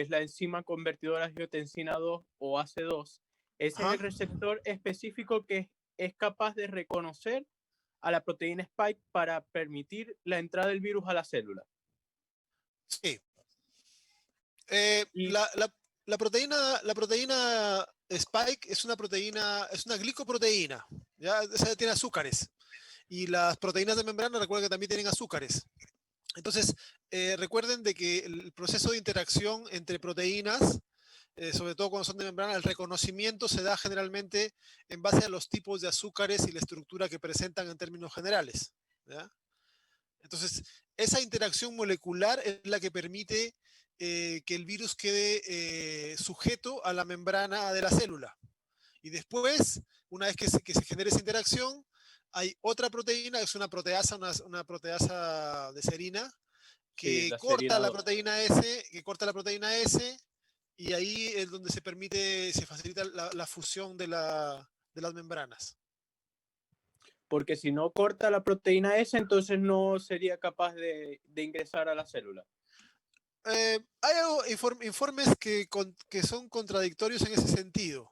es la enzima convertidora angiotensina 2 o AC2. Ese es el Ajá. receptor específico que es capaz de reconocer a la proteína Spike para permitir la entrada del virus a la célula. Sí. Y La proteína Spike es una proteína, es una glicoproteína, ¿ya? O sea, tiene azúcares. Y las proteínas de membrana, recuerden que también tienen azúcares. Entonces, recuerden de que el proceso de interacción entre proteínas, sobre todo cuando son de membrana, el reconocimiento se da generalmente en base a los tipos de azúcares y la estructura que presentan en términos generales, ¿ya? Entonces, esa interacción molecular es la que permite que el virus quede sujeto a la membrana de la célula. Y después, una vez que se genere esa interacción, hay otra proteína, que es una proteasa de serina, sí, que la corta serina la 2. proteína S, y ahí es donde se facilita la fusión de las membranas. Porque si no corta la proteína S, entonces no sería capaz de ingresar a la célula. Hay informes que son contradictorios en ese sentido,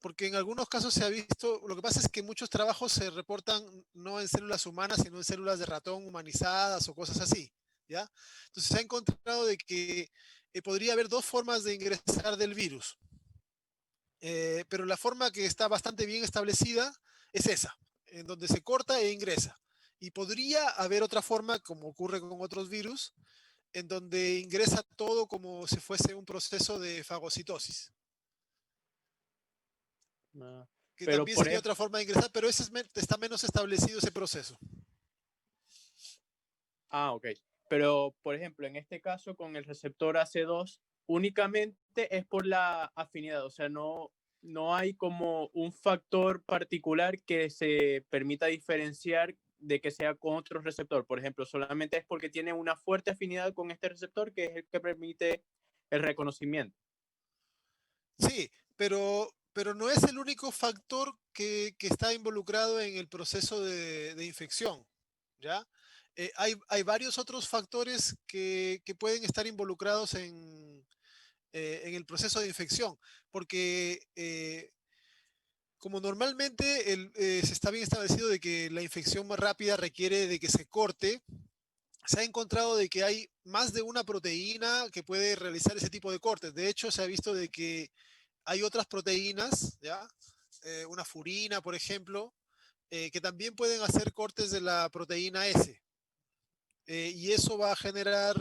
porque en algunos casos se ha visto, lo que pasa es que muchos trabajos se reportan no en células humanas, sino en células de ratón humanizadas o cosas así, ¿ya? Entonces se ha encontrado de que podría haber dos formas de ingresar del virus, pero la forma que está bastante bien establecida es esa, en donde se corta e ingresa. Y podría haber otra forma, como ocurre con otros virus, en donde ingresa todo como si fuese un proceso de fagocitosis. Ah, Que pero, también por sería ejemplo, otra forma de ingresar, pero está menos establecido ese proceso. ok. Pero, por ejemplo, en este caso, con el receptor AC2, únicamente es por la afinidad. O sea, no hay como un factor particular que se permita diferenciar de que sea con otro receptor. Por ejemplo, solamente es porque tiene una fuerte afinidad con este receptor que es el que permite el reconocimiento. Sí, pero no es el único factor que está involucrado en el proceso de infección, ¿ya? Hay varios otros factores que pueden estar involucrados en el proceso de infección, porque como normalmente se está bien establecido de que la infección más rápida requiere de que se corte, se ha encontrado de que hay más de una proteína que puede realizar ese tipo de cortes. De hecho, se ha visto de que hay otras proteínas, ¿ya? Una furina, por ejemplo, que también pueden hacer cortes de la proteína S. Y eso va a generar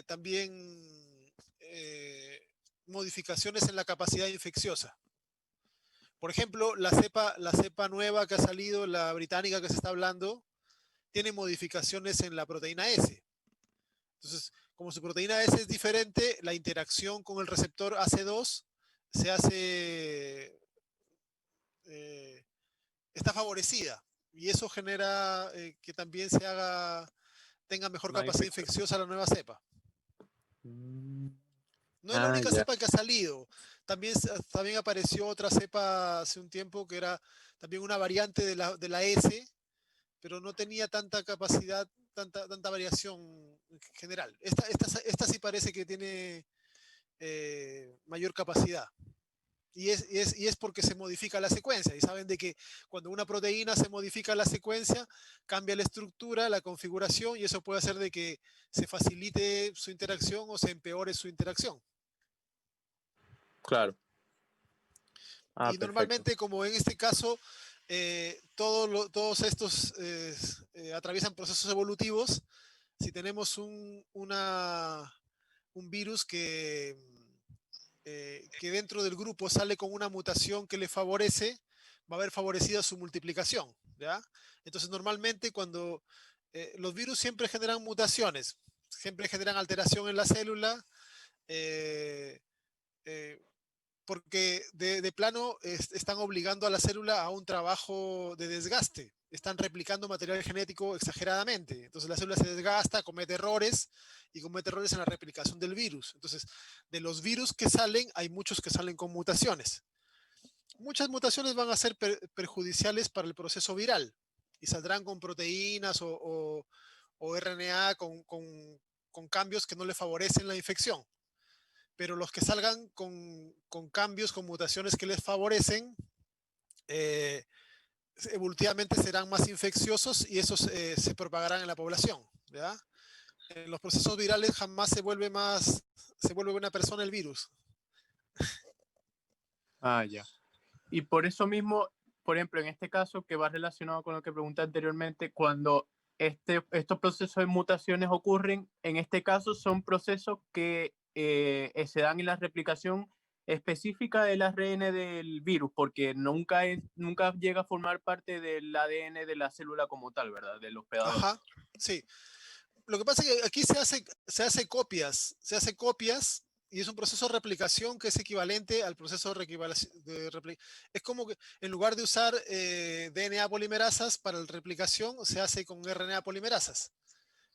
también modificaciones en la capacidad infecciosa. Por ejemplo, la cepa nueva que ha salido, la británica que se está hablando, tiene modificaciones en la proteína S. Entonces, como su proteína S es diferente, la interacción con el receptor AC2 se hace, eh, está favorecida. Y eso genera que también tenga mejor Más capacidad infección. infecciosa la nueva cepa. Mm. No es la Ah, única ya. cepa que ha salido. También apareció otra cepa hace un tiempo que era también una variante de la S, pero no tenía tanta capacidad, tanta variación en general. Esta sí parece que tiene mayor capacidad. Y es porque se modifica la secuencia. Y saben de que cuando una proteína se modifica la secuencia, cambia la estructura, la configuración, y eso puede hacer de que se facilite su interacción o se empeore su interacción. Claro. Ah, Y perfecto. normalmente, como en este caso, todos estos atraviesan procesos evolutivos. Si tenemos un virus que dentro del grupo sale con una mutación que le favorece, va a haber favorecida su multiplicación, ¿ya? Entonces, normalmente cuando los virus siempre generan mutaciones, siempre generan alteración en la célula, eh, eh, porque de plano están obligando a la célula a un trabajo de desgaste. Están replicando material genético exageradamente. Entonces la célula se desgasta, comete errores y comete errores en la replicación del virus. Entonces, de los virus que salen, hay muchos que salen con mutaciones. Muchas mutaciones van a ser perjudiciales para el proceso viral y saldrán con proteínas o RNA con cambios que no le favorecen la infección. pero los que salgan con cambios, con mutaciones que les favorecen, evolutivamente serán más infecciosos y esos se propagarán en la población, ¿ya? En los procesos virales jamás se vuelve una persona el virus. Ah, ya. Y por eso mismo, por ejemplo, en este caso que va relacionado con lo que pregunté anteriormente, cuando estos procesos de mutaciones ocurren, en este caso son procesos que se dan en la replicación específica del ARN del virus, porque nunca llega a formar parte del ADN de la célula como tal, ¿verdad? Del hospedador. Ajá, sí. Lo que pasa es que aquí se hace copias y es un proceso de replicación que es equivalente al proceso de replicación. Es como que en lugar de usar DNA polimerasas para la replicación, se hace con RNA polimerasas.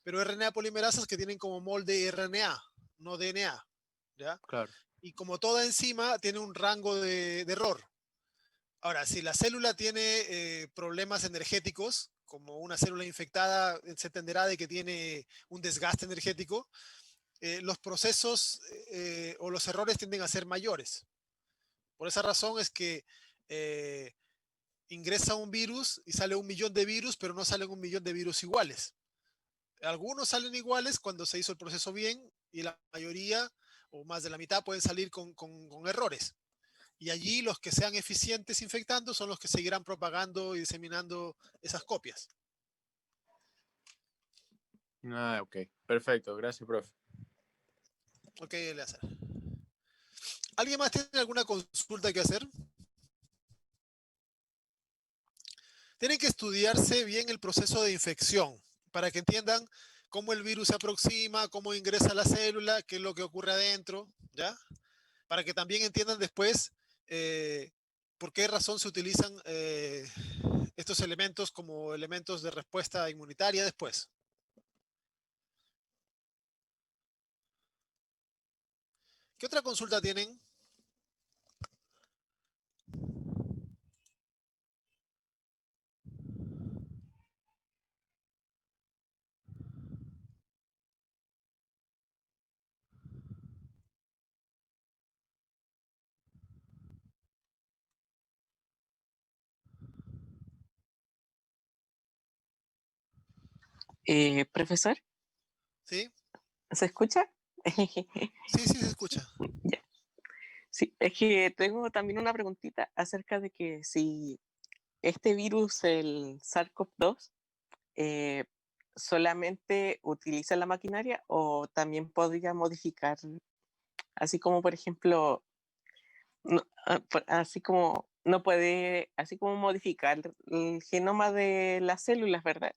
Pero RNA polimerasas que tienen como molde RNA, no DNA, ¿ya? Claro. Y como toda enzima, tiene un rango de error. Ahora, si la célula tiene problemas energéticos, como una célula infectada, se entenderá de que tiene un desgaste energético, los procesos o los errores tienden a ser mayores. Por esa razón es que eh, ingresa un virus y sale 1 millón de virus, pero no salen 1 millón de virus iguales. Algunos salen iguales cuando se hizo el proceso bien y la mayoría o más de la mitad pueden salir con errores. Y allí los que sean eficientes infectando son los que seguirán propagando y diseminando esas copias. Ah, ok. Perfecto. Gracias, profe. Ok, Eleazar. ¿Alguien más tiene alguna consulta que hacer? Tienen que estudiarse bien el proceso de infección para que entiendan cómo el virus se aproxima, cómo ingresa a la célula, qué es lo que ocurre adentro, ¿ya? Para que también entiendan después por qué razón se utilizan estos elementos como elementos de respuesta inmunitaria después. ¿Qué otra consulta tienen? Profesor, ¿Sí? ¿se escucha? Sí, sí se escucha. Ya. Sí, es que tengo también una preguntita acerca de que si este virus, el SARS-CoV-2, eh, solamente utiliza la maquinaria o también podría modificar, así como por ejemplo, así como no puede, así como modificar el genoma de las células, ¿verdad?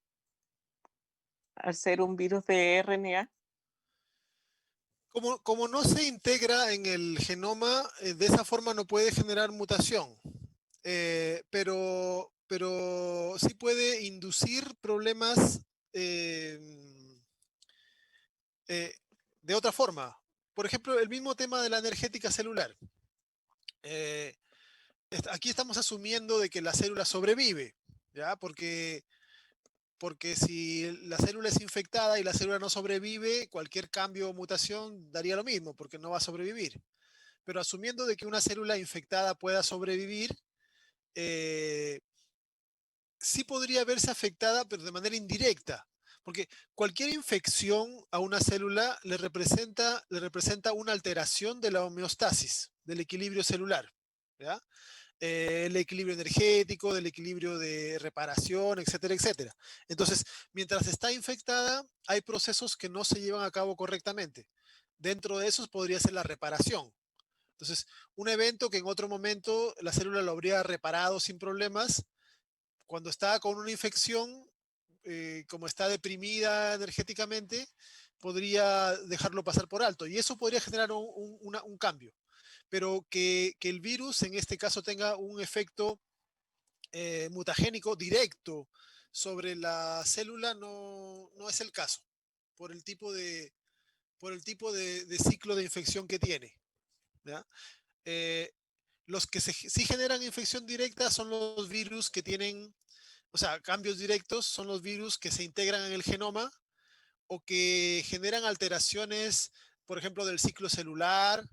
Al ser un virus de RNA. Como no se integra en el genoma, de esa forma no puede generar mutación, pero sí puede inducir problemas eh, eh, de otra forma. Por ejemplo, el mismo tema de la energética celular. Eh, Aquí estamos asumiendo de que la célula sobrevive, ¿ya? Porque si la célula es infectada y la célula no sobrevive, cualquier cambio o mutación daría lo mismo, porque no va a sobrevivir. Pero asumiendo de que una célula infectada pueda sobrevivir, eh, sí podría verse afectada, pero de manera indirecta, porque cualquier infección a una célula le representa una alteración de la homeostasis, del equilibrio celular, ¿ya? El equilibrio energético, del equilibrio de reparación, etcétera, etcétera. Entonces, mientras está infectada, hay procesos que no se llevan a cabo correctamente. Dentro de esos podría ser la reparación. Entonces, un evento que en otro momento la célula lo habría reparado sin problemas, cuando está con una infección, como está deprimida energéticamente, podría dejarlo pasar por alto y eso podría generar un cambio. Pero que el virus en este caso tenga un efecto mutagénico directo sobre la célula no es el caso, por el tipo de ciclo de infección que tiene, ¿ya? Eh, los que sí generan infección directa son los virus que tienen, o sea, cambios directos son los virus que se integran en el genoma o que generan alteraciones por ejemplo, del ciclo celular,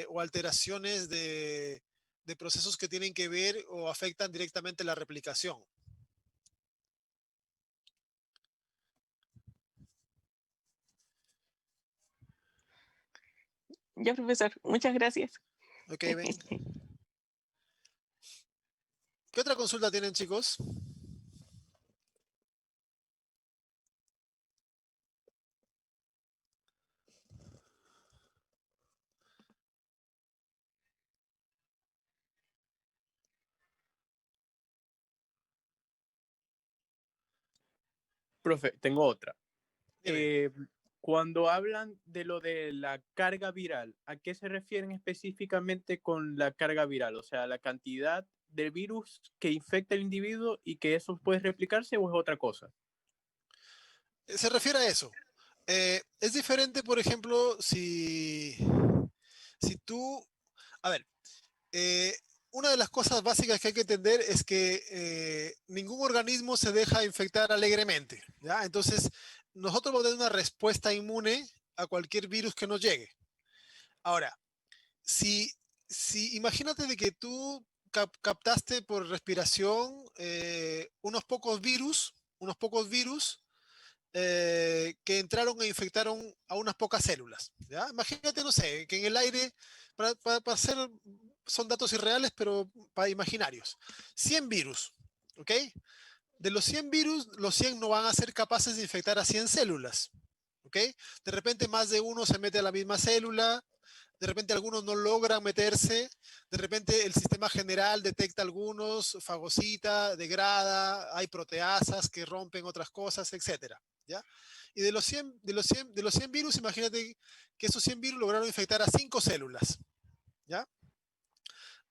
o alteraciones de procesos que tienen que ver o afectan directamente la replicación. Ya, profesor, muchas gracias. Ok, ven. ¿Qué otra consulta tienen, chicos? Profe, tengo otra. Dime. Cuando hablan de lo de la carga viral, ¿a qué se refieren específicamente con la carga viral? O sea, la cantidad de virus que infecta el individuo y que eso puede replicarse o es otra cosa. Se refiere a eso. Es diferente, por ejemplo, si tú, a ver, eh, una de las cosas básicas que hay que entender es que ningún organismo se deja infectar alegremente, ¿ya? Entonces, nosotros vamos a dar una respuesta inmune a cualquier virus que nos llegue. Ahora, si, si imagínate de que tú captaste por respiración unos pocos virus que entraron e infectaron a unas pocas células. ¿Ya? Imagínate, no sé, que en el aire, para hacer, son datos irreales, pero para imaginarios. 100 virus, ¿ok? De los 100 virus, los 100 no van a ser capaces de infectar a 100 células, ¿ok? De repente más de uno se mete a la misma célula, de repente algunos no logran meterse, de repente el sistema general detecta algunos, fagocita, degrada, hay proteasas que rompen otras cosas, etcétera, ¿ya? Y de los 100 virus, imagínate que esos 100 virus lograron infectar a 5 células, ¿ya?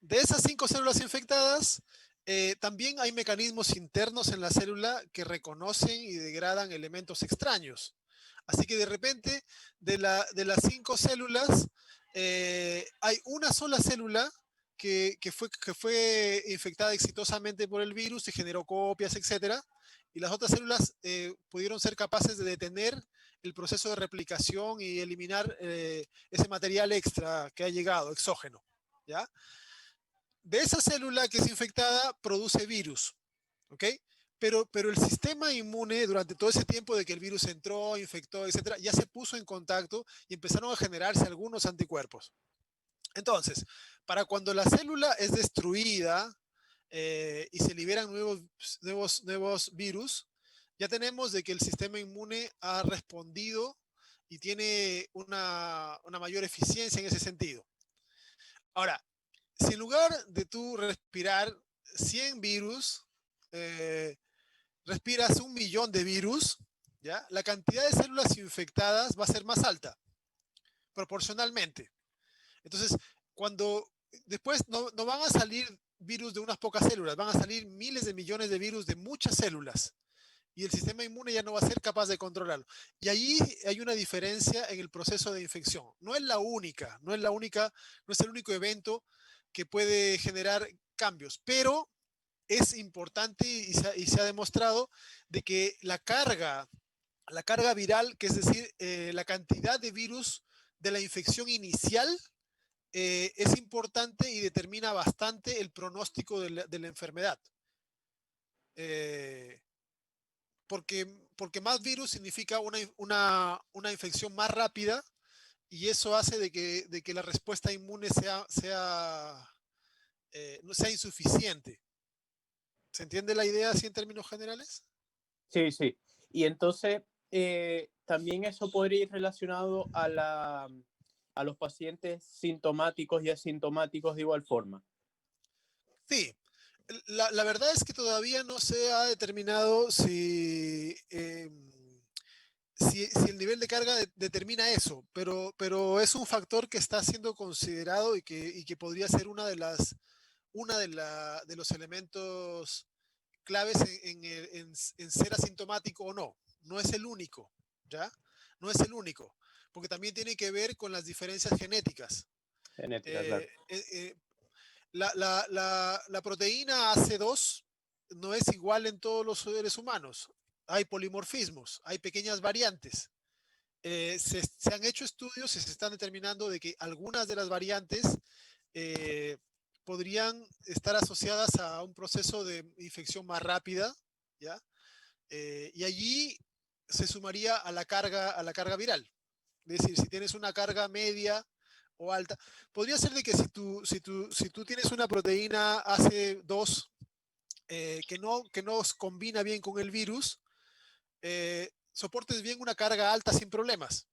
De esas 5 células infectadas, también hay mecanismos internos en la célula que reconocen y degradan elementos extraños. Así que de repente, de las 5 células, hay una sola célula que fue infectada exitosamente por el virus y generó copias, etcétera. Y las otras células pudieron ser capaces de detener el proceso de replicación y eliminar ese material extra que ha llegado, exógeno. ¿Ya? De esa célula que es infectada produce virus, ¿ok? Pero el sistema inmune durante todo ese tiempo de que el virus entró, infectó, etcétera, ya se puso en contacto y empezaron a generarse algunos anticuerpos. Entonces, para cuando la célula es destruida y se liberan nuevos virus, ya tenemos de que el sistema inmune ha respondido y tiene una mayor eficiencia en ese sentido. Ahora, si en lugar de tú respirar 100 virus, eh, respiras 1 millón de virus, ¿ya? La cantidad de células infectadas va a ser más alta, proporcionalmente. Entonces, cuando después no van a salir virus de unas pocas células, van a salir miles de millones de virus de muchas células y el sistema inmune ya no va a ser capaz de controlarlo. Y ahí hay una diferencia en el proceso de infección. No es la única, no es el único evento que puede generar cambios, pero es importante y se ha demostrado de que la carga viral, que es decir, la cantidad de virus de la infección inicial, es importante y determina bastante el pronóstico de la enfermedad. Eh, porque más virus significa una infección más rápida y eso hace de que la respuesta inmune no sea insuficiente. ¿Se entiende la idea así en términos generales? Sí, sí. Y entonces, también eso podría ir relacionado a los pacientes sintomáticos y asintomáticos de igual forma. Sí, la verdad es que todavía no se ha determinado si el nivel de carga determina eso, pero es un factor que está siendo considerado y que podría ser de los elementos claves en ser asintomático o no. No es el único, ¿ya? No es el único, porque también tiene que ver con las diferencias genéticas. Genética, claro. La proteína AC2 no es igual en todos los seres humanos. Hay polimorfismos, hay pequeñas variantes. Se han hecho estudios y se están determinando de que algunas de las variantes eh, podrían estar asociadas a un proceso de infección más rápida, ¿ya? Y allí se sumaría a la carga viral. Es decir, si tienes una carga media o alta, podría ser de que si tú tienes una proteína AC2 que no combina bien con el virus, soportes bien una carga alta sin problemas.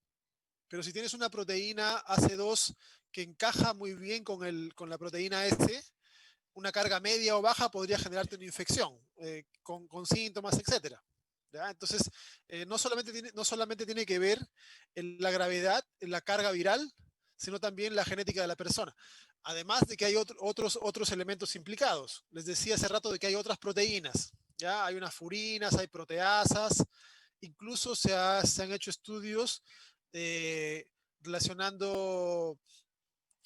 Pero si tienes una proteína AC2 que encaja muy bien con la proteína S, una carga media o baja podría generarte una infección con síntomas, etcétera. ¿Ya? Entonces, no solamente tiene que ver en la gravedad, en la carga viral, sino también la genética de la persona. Además de que hay otros elementos implicados. Les decía hace rato de que hay otras proteínas. ¿Ya? Hay unas furinas, hay proteasas. Incluso se han hecho estudios eh, relacionando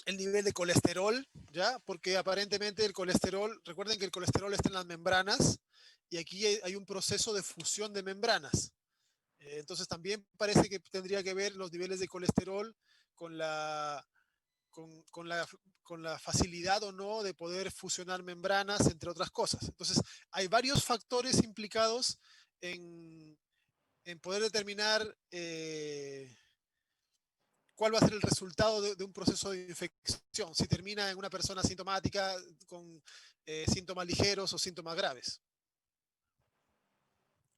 el nivel de colesterol, ¿ya? Porque aparentemente el colesterol, recuerden que el colesterol está en las membranas y aquí hay un proceso de fusión de membranas. Entonces también parece que tendría que ver los niveles de colesterol con la, con la, con la facilidad o no de poder fusionar membranas, entre otras cosas. Entonces hay varios factores implicados en, en poder determinar cuál va a ser el resultado de un proceso de infección, si termina en una persona asintomática con síntomas ligeros o síntomas graves.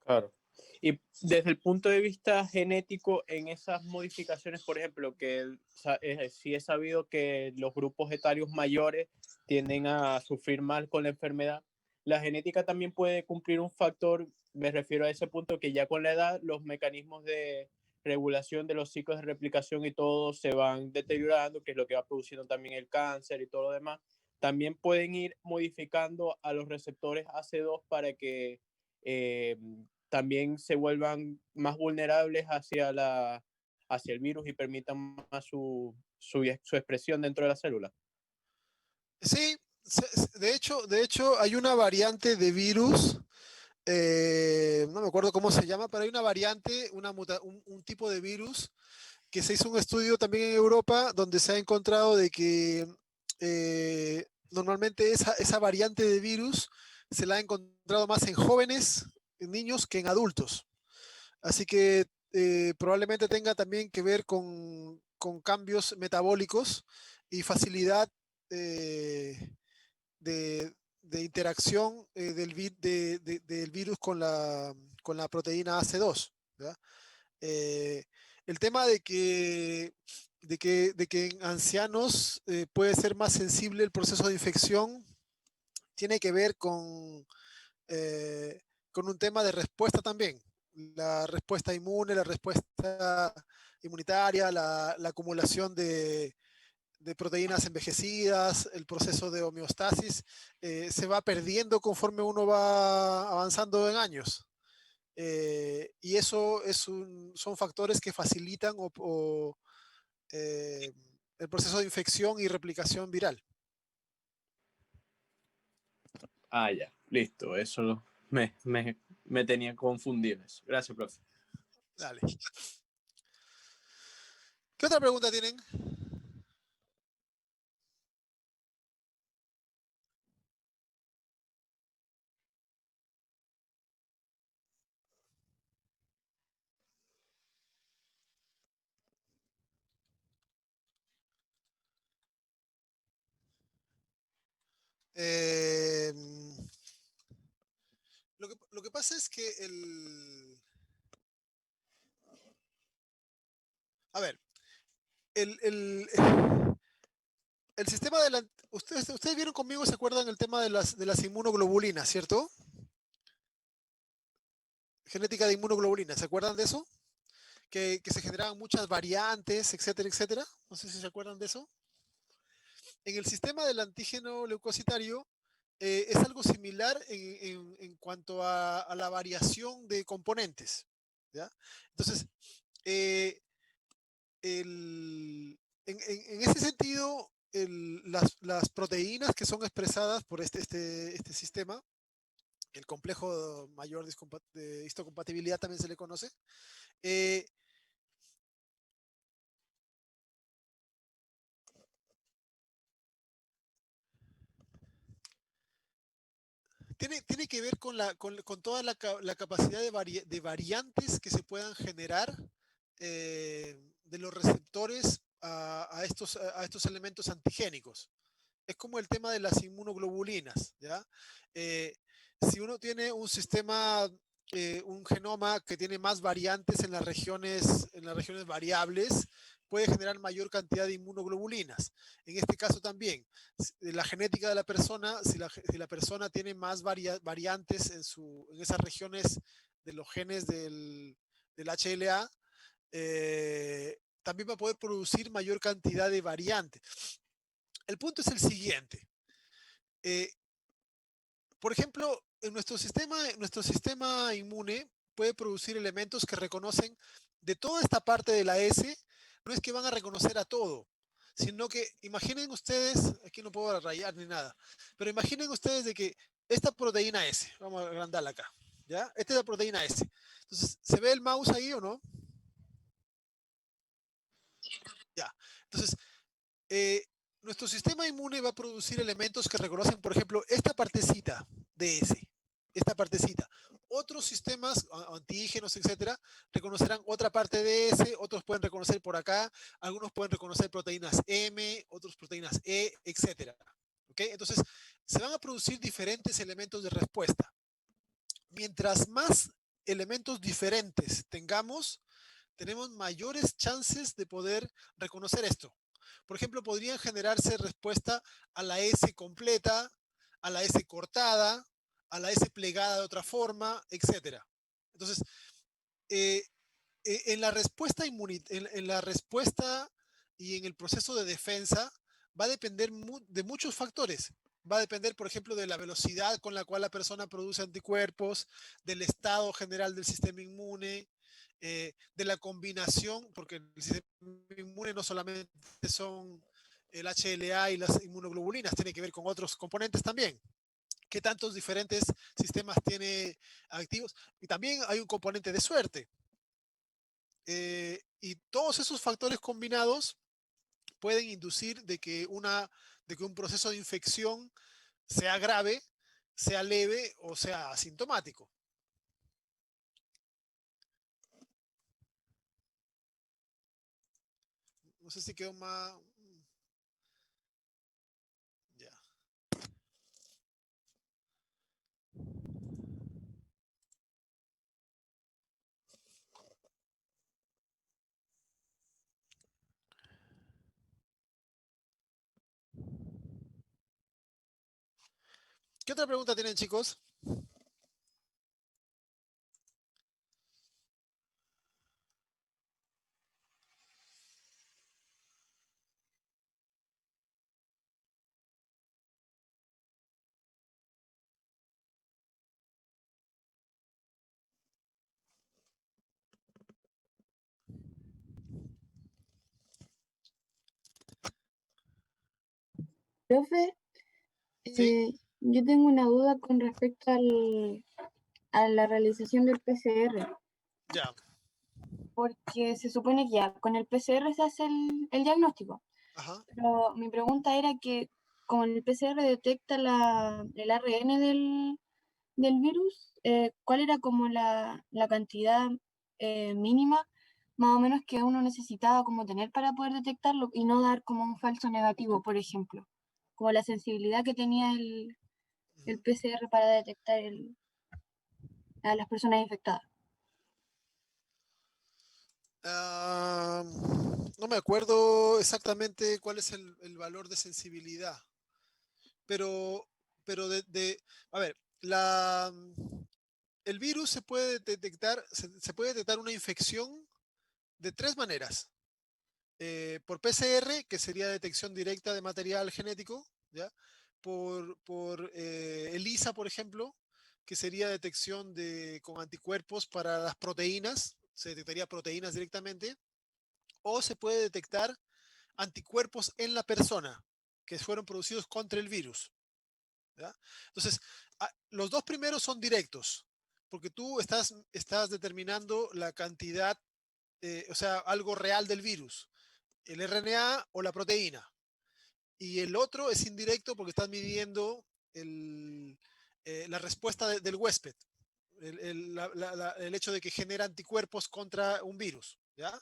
Claro. Y desde el punto de vista genético, en esas modificaciones, por ejemplo, sí he sabido que los grupos etarios mayores tienden a sufrir mal con la enfermedad. La genética también puede cumplir un factor, me refiero a ese punto, que ya con la edad los mecanismos de regulación de los ciclos de replicación y todo se van deteriorando, que es lo que va produciendo también el cáncer y todo lo demás. También pueden ir modificando a los receptores AC2 para que eh, también se vuelvan más vulnerables hacia el virus y permitan más su expresión dentro de la célula. Sí, de hecho hay una variante de virus, no me acuerdo cómo se llama, pero hay una variante, un tipo de virus que se hizo un estudio también en Europa donde se ha encontrado de que normalmente esa variante de virus se la ha encontrado más en jóvenes, en niños, que en adultos. Así que probablemente tenga también que ver con cambios metabólicos y facilidad eh, de, de interacción del virus con la proteína AC2. ¿Ya? Eh, el tema de que en ancianos puede ser más sensible el proceso de infección tiene que ver con un tema de respuesta también. La respuesta inmune, la respuesta inmunitaria, la acumulación de proteínas envejecidas, el proceso de homeostasis, se va perdiendo conforme uno va avanzando en años. Y eso son factores que facilitan eh, el proceso de infección y replicación viral. Ah, ya, listo, eso me tenía confundido eso. Gracias, profe. Dale. ¿Qué otra pregunta tienen? Eh, lo que pasa es que a ver, el, el, el sistema de la... Ustedes vieron conmigo, ¿se acuerdan el tema de las inmunoglobulinas, cierto? Genética de inmunoglobulinas, ¿se acuerdan de eso? Que se generaban muchas variantes, etcétera, etcétera. No sé si se acuerdan de eso. En el sistema del antígeno leucocitario es algo similar en cuanto a la variación de componentes. ¿Ya? Entonces, eh, en ese sentido, las proteínas que son expresadas por este sistema, el complejo mayor de histocompatibilidad también se le conoce, eh, tiene que ver con toda la capacidad de variantes que se puedan generar de los receptores a estos elementos antigénicos. Es como el tema de las inmunoglobulinas, ¿ya? Si uno tiene un sistema, un genoma que tiene más variantes en las regiones variables, puede generar mayor cantidad de inmunoglobulinas. En este caso también, la genética de la persona, si la persona tiene más variantes en esas regiones de los genes del HLA, también va a poder producir mayor cantidad de variantes. El punto es el siguiente. Eh, por ejemplo, en nuestro sistema inmune puede producir elementos que reconocen de toda esta parte de la S, no es que van a reconocer a todo, sino que imaginen ustedes, aquí no puedo rayar ni nada, pero imaginen ustedes de que esta proteína S, vamos a agrandarla acá, ¿ya? Esta es la proteína S. Entonces, ¿se ve el mouse ahí o no? Ya. Entonces, eh, nuestro sistema inmune va a producir elementos que reconocen, por ejemplo, esta partecita de S, esta partecita. Otros sistemas, antígenos, etcétera, reconocerán otra parte de S, otros pueden reconocer por acá, algunos pueden reconocer proteínas M, otros proteínas E, etcétera. ¿Ok? Entonces, se van a producir diferentes elementos de respuesta. Mientras más elementos diferentes tengamos, tenemos mayores chances de poder reconocer esto. Por ejemplo, podrían generarse respuesta a la S completa, a la S cortada, a la S plegada de otra forma, etc. Entonces, eh, en la respuesta en la respuesta y en el proceso de defensa va a depender de muchos factores. Va a depender, por ejemplo, de la velocidad con la cual la persona produce anticuerpos, del estado general del sistema inmune, de la combinación, porque el sistema inmune no solamente son el HLA y las inmunoglobulinas, tiene que ver con otros componentes también. ¿Qué tantos diferentes sistemas tiene activos? Y también hay un componente de suerte. Y todos esos factores combinados pueden inducir de que un proceso de infección sea grave, sea leve o sea asintomático. No sé si quedó más... Ya. ¿Qué otra pregunta tienen, chicos? Profe, Sí, yo tengo una duda con respecto a la realización del PCR, ya. porque se supone que ya con el PCR se hace el diagnóstico, Ajá. pero mi pregunta era que con el PCR detecta el ARN del virus, ¿cuál era como la cantidad mínima más o menos que uno necesitaba como tener para poder detectarlo y no dar como un falso negativo, por ejemplo? Como la sensibilidad que tenía el Ujú. PCR para detectar a las personas infectadas. Ah, no me acuerdo exactamente cuál es el valor de sensibilidad, pero, a ver, el virus se puede detectar una infección de tres maneras. Por PCR, que sería detección directa de material genético, ¿ya? Por ELISA, por ejemplo, que sería detección con anticuerpos para las proteínas, se detectaría proteínas directamente, o se puede detectar anticuerpos en la persona que fueron producidos contra el virus, ¿ya? Entonces, los dos primeros son directos, porque tú estás determinando la cantidad, o sea, algo real del virus, el RNA o la proteína. Y el otro es indirecto porque estás midiendo el, la respuesta del huésped, el hecho de que genera anticuerpos contra un virus, ¿ya?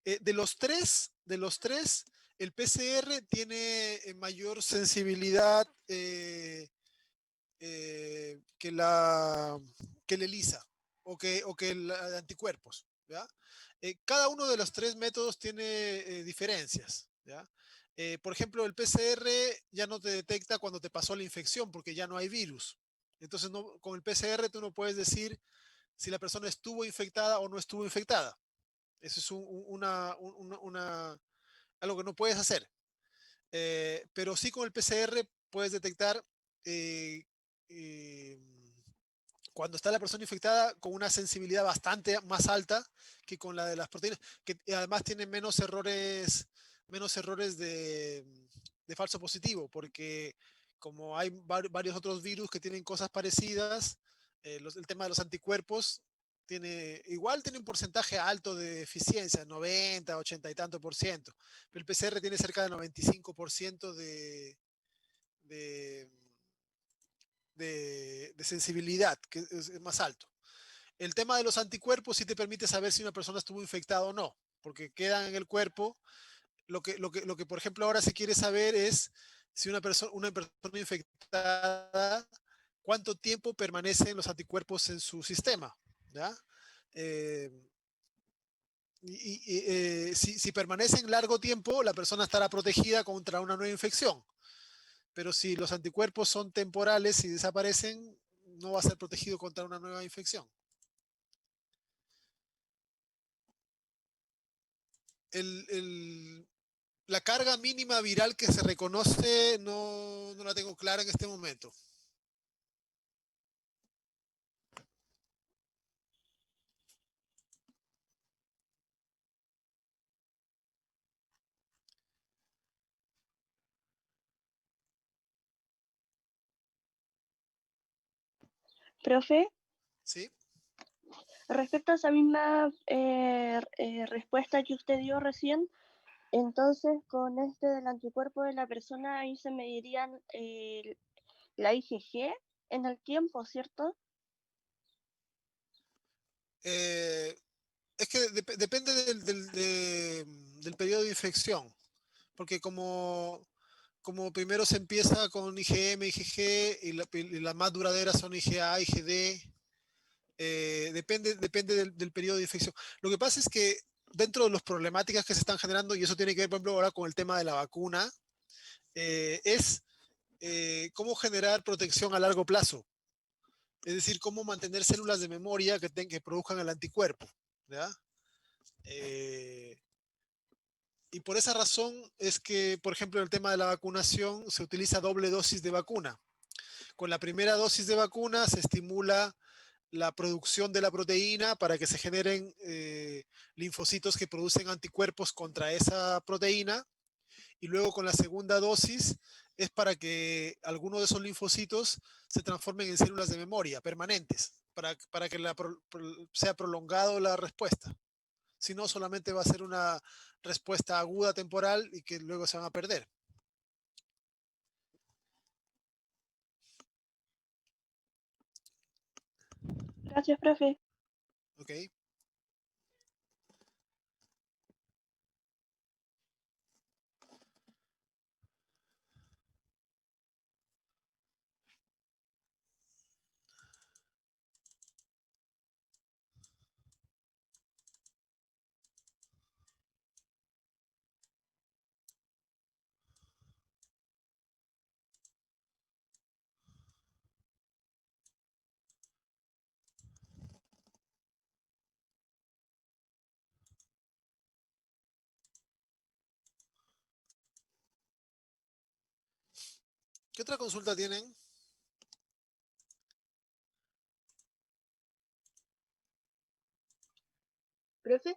De los tres, el PCR tiene mayor sensibilidad que el ELISA o que el de anticuerpos, ¿ya? Cada uno de los tres métodos tiene diferencias, ¿ya? Por ejemplo, el PCR ya no te detecta cuando te pasó la infección porque ya no hay virus. Entonces, no, con el PCR tú no puedes decir si la persona estuvo infectada o no estuvo infectada. Eso es algo que no puedes hacer. Pero sí con el PCR puedes detectar eh, eh, cuando está la persona infectada con una sensibilidad bastante más alta que con la de las proteínas, que además tienen menos errores de falso positivo, porque como hay varios otros virus que tienen cosas parecidas, el tema de los anticuerpos tiene un porcentaje alto de eficiencia, 90, 80 y tanto por ciento, pero el PCR tiene cerca del 95% de, de sensibilidad, que es más alto. El tema de los anticuerpos sí te permite saber si una persona estuvo infectada o no, porque quedan en el cuerpo. Lo que, por ejemplo, ahora se quiere saber es si una persona infectada, cuánto tiempo permanecen los anticuerpos en su sistema, ¿ya? Eh, si permanecen largo tiempo, la persona estará protegida contra una nueva infección. Pero si los anticuerpos son temporales y desaparecen, no va a ser protegido contra una nueva infección. La carga mínima viral que se reconoce no la tengo clara en este momento. Profe, ¿Sí? respecto a esa misma respuesta que usted dio recién, entonces con este del anticuerpo de la persona ahí se medirían la IgG en el tiempo, ¿cierto? Es que depende del periodo de infección, porque como primero se empieza con IgM, IgG y las más duraderas son IgA, IgD, depende del periodo de infección. Lo que pasa es que dentro de las problemáticas que se están generando, y eso tiene que ver, por ejemplo, ahora con el tema de la vacuna, es cómo generar protección a largo plazo. Es decir, cómo mantener células de memoria que produzcan el anticuerpo, ¿ya? Y por esa razón es que, por ejemplo, en el tema de la vacunación se utiliza doble dosis de vacuna. Con la primera dosis de vacuna se estimula la producción de la proteína para que se generen linfocitos que producen anticuerpos contra esa proteína, y luego con la segunda dosis es para que algunos de esos linfocitos se transformen en células de memoria permanentes, para que sea prolongado la respuesta. Si no, solamente va a ser una respuesta aguda temporal y que luego se van a perder. Gracias, profe. ¿Ok? ¿Qué otra consulta tienen? Profe,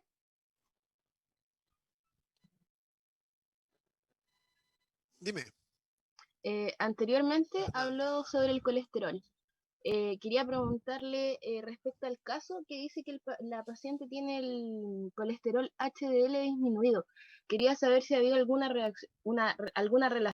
Dime. anteriormente Nada. habló sobre el colesterol. Quería preguntarle respecto al caso que dice que la paciente tiene el colesterol HDL disminuido. Quería saber si había alguna relación